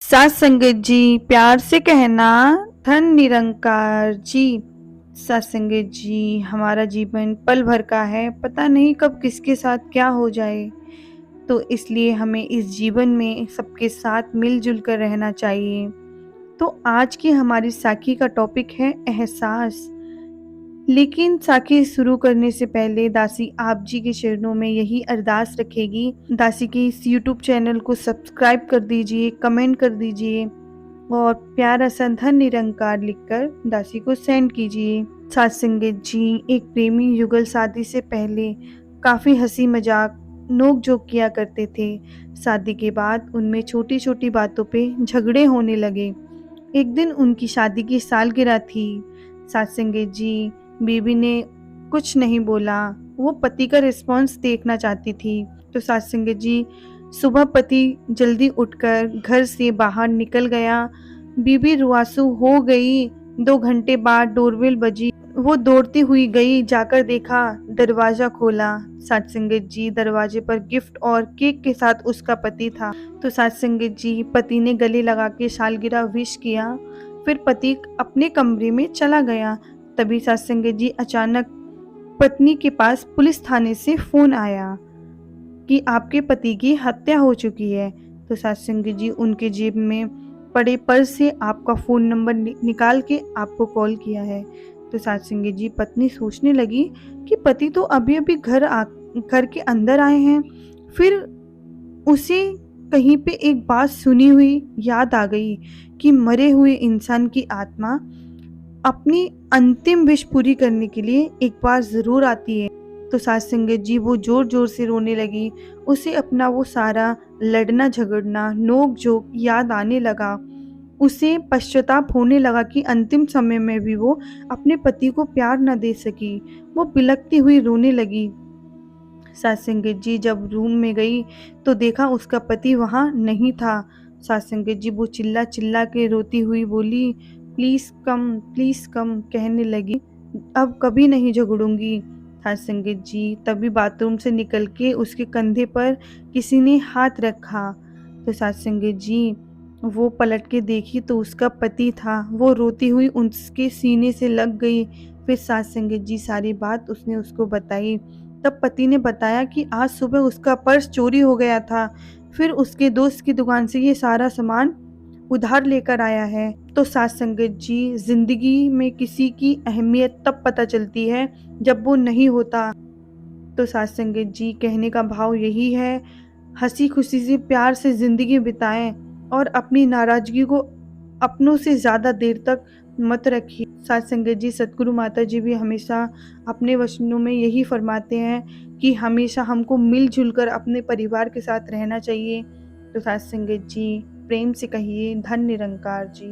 सात संगत जी, प्यार से कहना धन निरंकार जी। सात संगत जी, हमारा जीवन पल भर का है, पता नहीं कब किसके साथ क्या हो जाए। तो इसलिए हमें इस जीवन में सबके साथ मिलजुल कर रहना चाहिए। तो आज की हमारी साखी का टॉपिक है एहसास। लेकिन साखी शुरू करने से पहले दासी आप जी के चरणों में यही अरदास रखेगी, दासी के इस यूट्यूब चैनल को सब्सक्राइब कर दीजिए, कमेंट कर दीजिए और प्यारा सा धन निरंकार लिखकर दासी को सेंड कीजिए। सात संगत जी, एक प्रेमी युगल शादी से पहले काफ़ी हंसी मजाक नोक झोंक किया करते थे। शादी के बाद उनमें छोटी छोटी बातों पे झगड़े होने लगे। एक दिन उनकी शादी की सालगिरह थी। सात संगत जी, बीबी ने कुछ नहीं बोला, वो पति का रिस्पॉन्स देखना चाहती थी। तो सात संगत जी, सुबह पति जल्दी उठकर घर से बाहर निकल गया। बीबी रुआंसू हो गई। 2 घंटे बाद डोरबेल बजी। वो दौड़ती हुई गई, जाकर देखा, दरवाजा खोला। सात संगत जी, दरवाजे पर गिफ्ट और केक के साथ उसका पति था। तो सात संगत जी, पति ने गले लगा के सालगिरह विश किया। फिर पति अपने कमरे में चला गया। तभी सात संगत जी, अचानक पत्नी के पास पुलिस थाने से फोन आया कि आपके पति की हत्या हो चुकी है। तो सात संगत जी, उनके जेब में पड़े पर्स से आपका फ़ोन नंबर निकाल के आपको कॉल किया है। तो सात संगत जी, पत्नी सोचने लगी कि पति तो अभी अभी घर के अंदर आए हैं। फिर उसे कहीं पे एक बात सुनी हुई याद आ गई कि मरे हुए इंसान की आत्मा अपनी अंतिम विश पूरी करने के लिए एक बार ज़रूर आती है। तो सात संगत जी, वो ज़ोर ज़ोर से रोने लगी। उसे अपना वो सारा लड़ना झगड़ना नोक झोंक याद आने लगा। उसे पश्चाताप होने लगा कि अंतिम समय में भी वो अपने पति को प्यार न दे सकी। वो बिलखती हुई रोने लगी। सात संगत जी, जब रूम में गई तो देखा उसका पति वहाँ नहीं था। सात संगत जी, वो चिल्ला चिल्ला के रोती हुई बोली, प्लीज़ कम कहने लगी, अब कभी नहीं झगड़ूंगी। सात संगत जी, तभी बाथरूम से निकल के उसके कंधे पर किसी ने हाथ रखा। तो सात संगत जी, वो पलट के देखी तो उसका पति था। वो रोती हुई उसके सीने से लग गई। फिर सात संगत जी, सारी बात उसने उसको बताई। तब पति ने बताया कि आज सुबह उसका पर्स चोरी हो गया था। फिर उसके दोस्त की दुकान से ये सारा सामान उधार लेकर आया है। तो सात संगत जी, जिंदगी में किसी की अहमियत तब पता चलती है जब वो नहीं होता। तो सात संगत जी, कहने का भाव यही है, हंसी खुशी से प्यार से जिंदगी बिताएं और अपनी नाराजगी को अपनों से ज़्यादा देर तक मत रखिए। सात संगत जी, सतगुरु माता जी भी हमेशा अपने वचनों में यही फरमाते हैं कि हमेशा हमको मिलजुल कर अपने परिवार के साथ रहना चाहिए। तो सात संगत जी, प्रेम से कहिए धन निरंकार जी।